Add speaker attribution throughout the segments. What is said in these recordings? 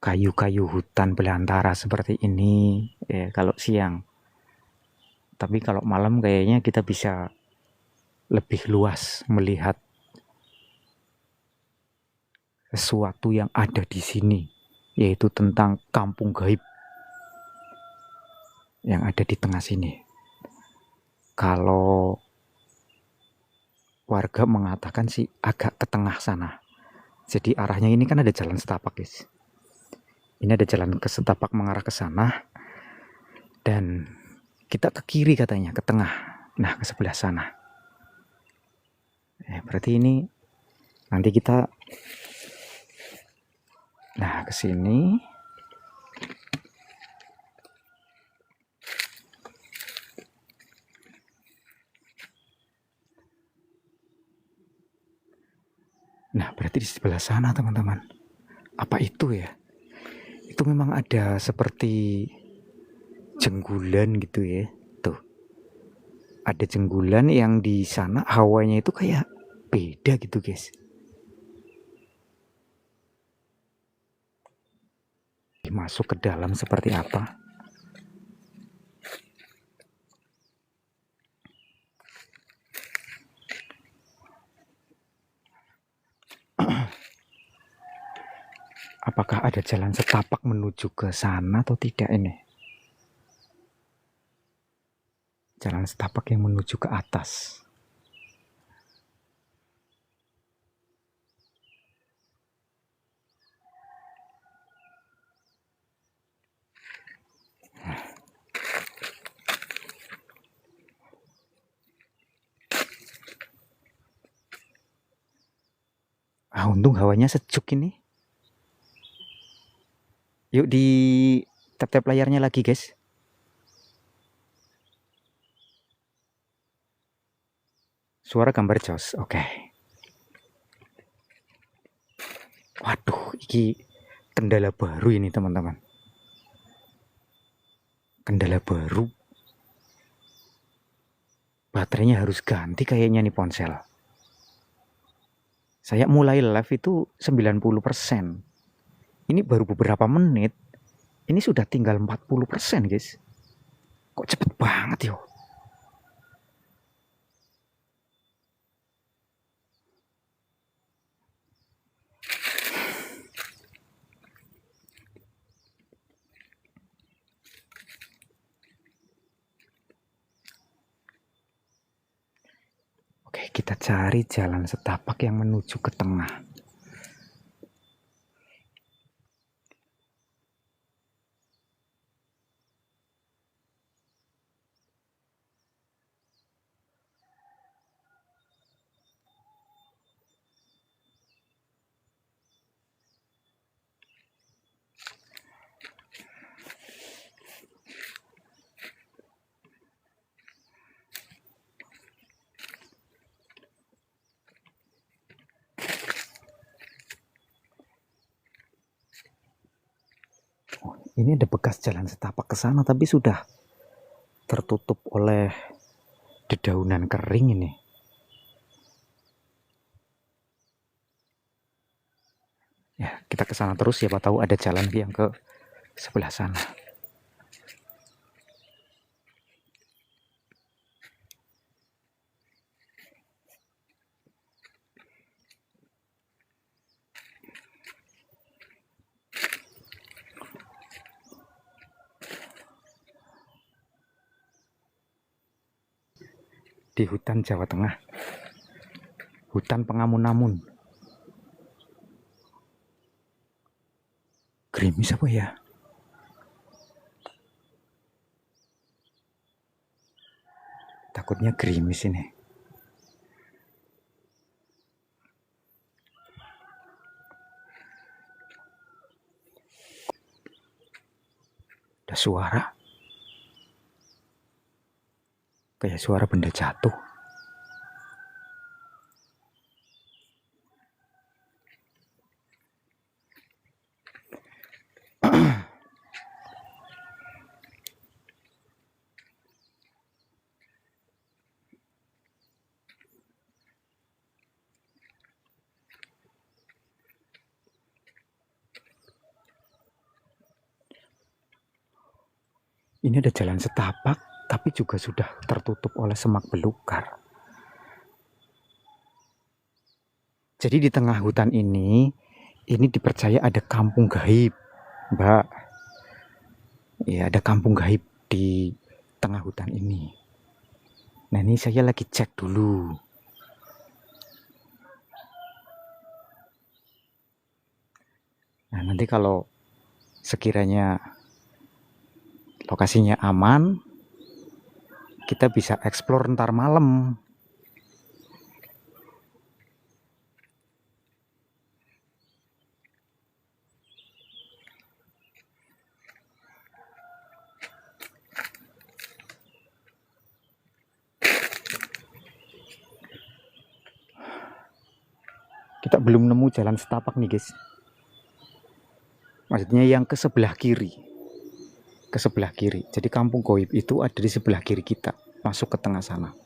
Speaker 1: kayu-kayu hutan belantara seperti ini ya kalau siang. Tapi kalau malam kayaknya kita bisa lebih luas melihat sesuatu yang ada di sini, yaitu tentang kampung gaib yang ada di tengah sini. Kalau warga mengatakan sih agak ke tengah sana. Jadi arahnya ini kan ada jalan setapak, guys. Ini ada jalan ke setapak mengarah ke sana. Dan kita ke kiri katanya, ke tengah. Nah, ke sebelah sana. Berarti ini nanti kita ke sini. Nah, berarti di sebelah sana, teman-teman. Apa itu ya? Itu memang ada seperti jenggulan gitu ya. Tuh. Ada jenggulan yang di sana hawanya itu kayak beda gitu, guys. Masuk ke dalam seperti apa? Apakah ada jalan setapak menuju ke sana atau tidak ini? Jalan setapak yang menuju ke atas. Untung hawanya sejuk ini. Yuk di tap-tap layarnya lagi, guys. Suara gambar jos, oke. Waduh, ini kendala baru ini, teman-teman. Kendala baru. Baterainya harus ganti kayaknya nih ponsel. Saya mulai live itu 90%. Ini baru beberapa menit. Ini sudah tinggal 40%, guys. Kok cepet banget yo. Oke, kita cari jalan setapak yang menuju ke tengah. Ini ada bekas jalan setapak ke sana, tapi sudah tertutup oleh dedaunan kering ini. Ya, kita ke sana terus, siapa tahu ada jalan yang ke sebelah sana. Di hutan Jawa Tengah. Hutan Pengamun-amun. Gerimis apa ya? Takutnya gerimis ini. Ada suara. Kayak suara benda jatuh. Ini ada jalan setapak, tapi juga sudah tertutup oleh semak belukar. Jadi di tengah hutan ini dipercaya ada kampung gaib, Mbak. Ya, ada kampung gaib di tengah hutan ini. Nah, ini saya lagi cek dulu. Nah, nanti kalau sekiranya lokasinya aman, kita bisa explore ntar malam. Kita belum nemu jalan setapak nih, guys. Maksudnya yang ke sebelah kiri. Ke sebelah kiri. Jadi kampung gaib itu ada di sebelah kiri kita, masuk ke tengah sana.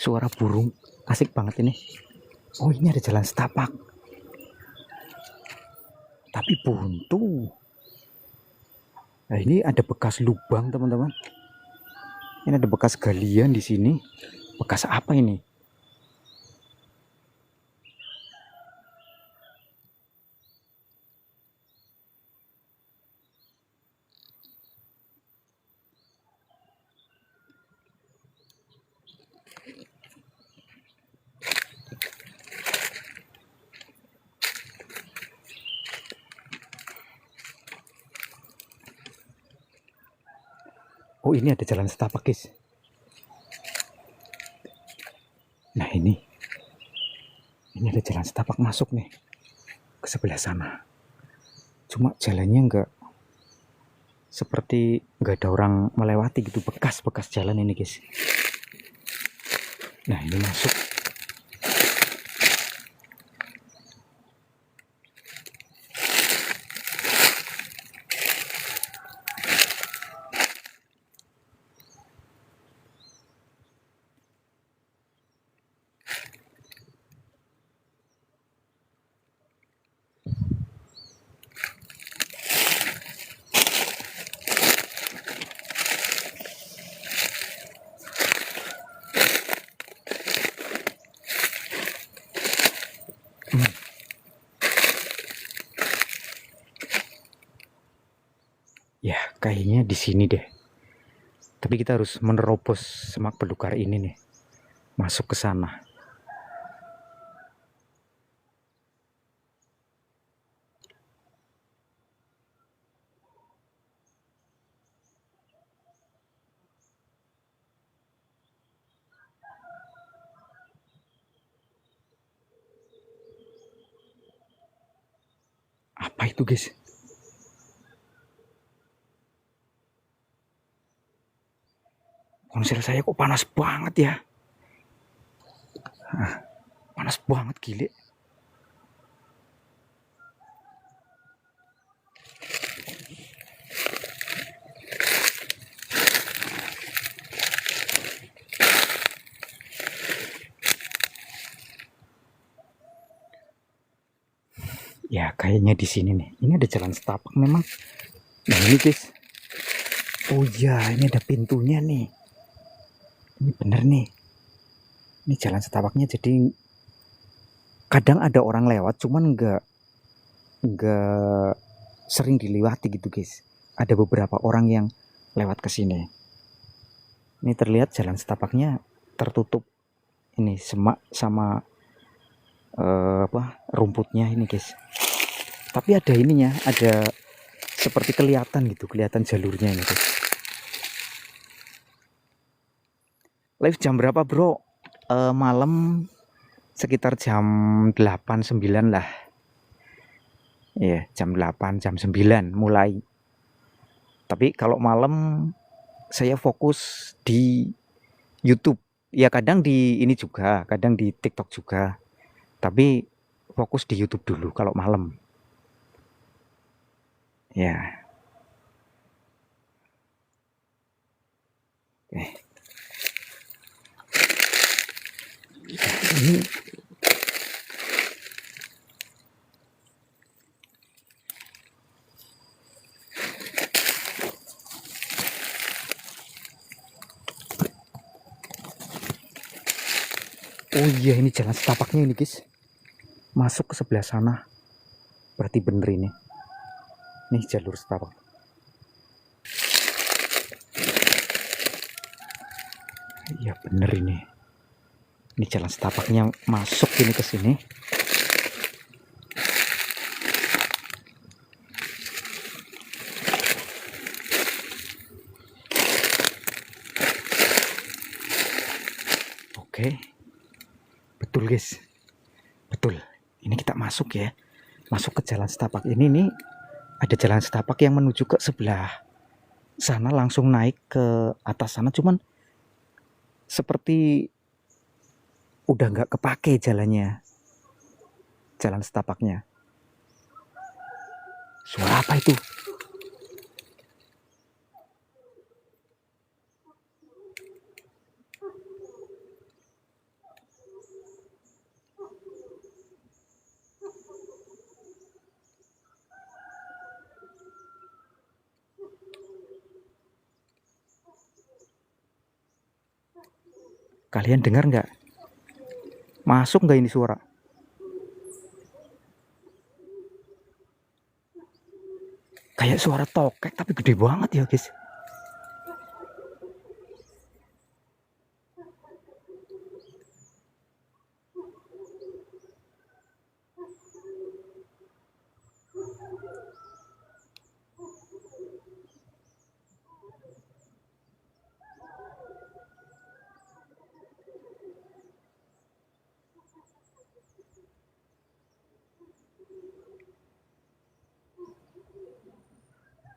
Speaker 1: Suara burung asik banget ini. Oh, ini ada jalan setapak, tapi buntu. Nah, ini ada bekas lubang, teman-teman. Ini ada bekas galian di sini. Bekas apa ini? Oh, ini ada jalan setapak, guys. Nah, ini ada jalan setapak masuk nih ke sebelah sana. Cuma jalannya nggak ada orang melewati gitu, bekas jalan ini, guys. Nah, ini masuk. Ya, kayaknya di sini deh. Tapi kita harus menerobos semak belukar ini nih, masuk ke sana. Apa itu, guys? Ponsel saya kok panas banget ya? Panas banget, gile. Ya, kayaknya di sini nih. Ini ada jalan setapak memang. Nah, ini, guys. Oh iya, ini ada pintunya nih. Ini bener nih. Ini jalan setapaknya, jadi kadang ada orang lewat, cuman nggak sering dilewati gitu, guys. Ada beberapa orang yang lewat ke sini. Ini terlihat jalan setapaknya tertutup ini semak sama rumputnya ini, guys. Tapi ada ininya, ada seperti kelihatan jalurnya ini, guys. Live jam berapa, bro? Malam sekitar jam 8-9 lah. Ya, jam 8, jam 9 mulai. Tapi kalau malam saya fokus di YouTube. Ya kadang di ini juga, kadang di TikTok juga. Tapi fokus di YouTube dulu kalau malam. Ya, eh, ini oh iya ini jalan setapaknya ini guys. Masuk ke sebelah sana. Berarti bener ini. Nih jalur setapak. Iya bener ini. Ini jalan setapaknya masuk ini ke sini. Oke. Betul guys. Betul. Ini kita masuk ya. Masuk ke jalan setapak ini nih. Ada jalan setapak yang menuju ke sebelah sana, langsung naik ke atas sana, cuman seperti udah nggak kepake jalannya, jalan setapaknya. Suara apa itu? Kalian dengar nggak? Masuk nggak ini suara? Kayak suara tokek tapi gede banget ya guys.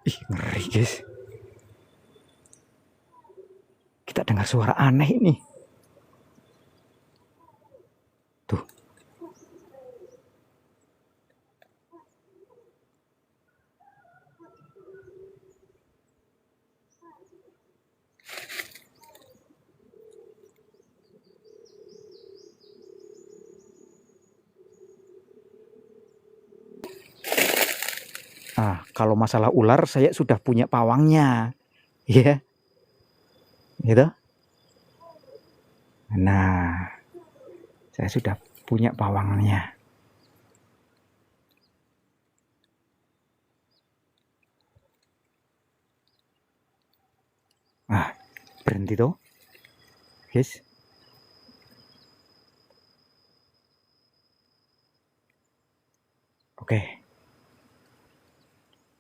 Speaker 1: Ih ngeri guys. Kita dengar suara aneh ini. Tuh. Ah, kalau masalah ular saya sudah punya pawangnya. Ya, gitu. Nah, saya sudah punya pawangnya. Ah, berhenti tuh. Guys. Oke.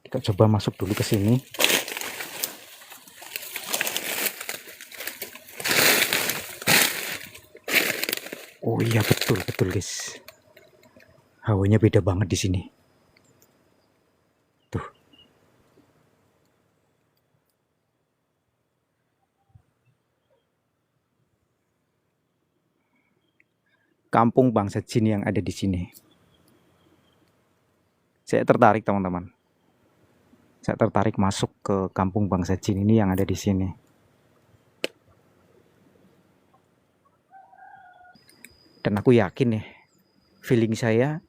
Speaker 1: Kita coba masuk dulu ke sini. Oh iya betul betul guys. Hawanya beda banget di sini. Tuh. Kampung bangsa jin yang ada di sini. Saya tertarik teman-teman. Saya tertarik masuk ke kampung bangsa jin ini yang ada di sini. Dan aku yakin nih, feeling saya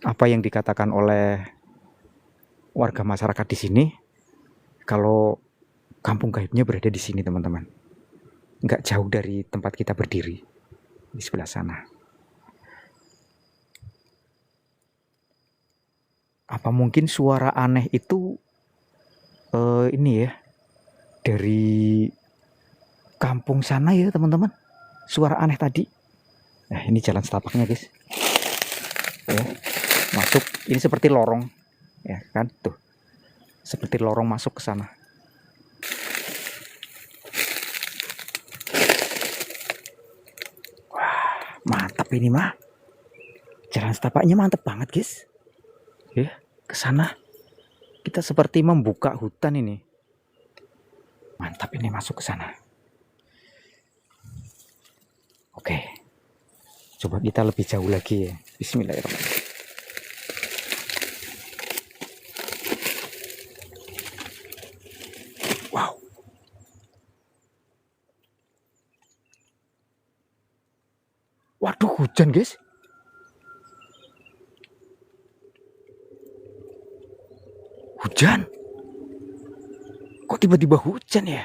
Speaker 1: apa yang dikatakan oleh warga masyarakat di sini, kalau kampung gaibnya berada di sini teman-teman. Nggak jauh dari tempat kita berdiri, di sebelah sana. Apa mungkin suara aneh itu ini ya, dari kampung sana ya teman-teman? Suara aneh tadi. Nah ini jalan setapaknya guys. Ya, masuk, ini seperti lorong. Ya kan, tuh. Seperti lorong masuk ke sana. Wah, mantap ini mah. Jalan setapaknya mantap banget guys. Ya, ke sana. Kita seperti membuka hutan ini. Mantap ini masuk ke sana. Oke. Coba kita lebih jauh lagi ya. Bismillahirrahmanirrahim. Wow. Waduh, hujan guys. Hujan. Kok tiba-tiba hujan ya?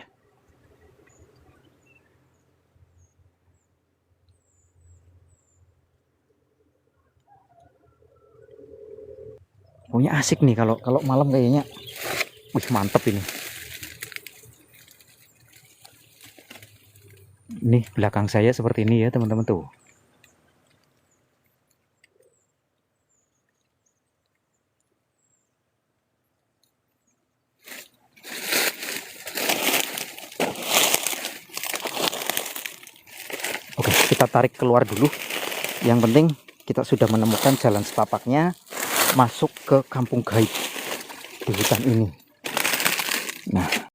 Speaker 1: Pokoknya asik nih kalau malam kayaknya. Wih, mantep ini. Nih belakang saya seperti ini ya teman-teman tuh. Oke, kita tarik keluar dulu. Yang penting kita sudah menemukan jalan setapaknya masuk ke kampung gaib di hutan ini. Nah,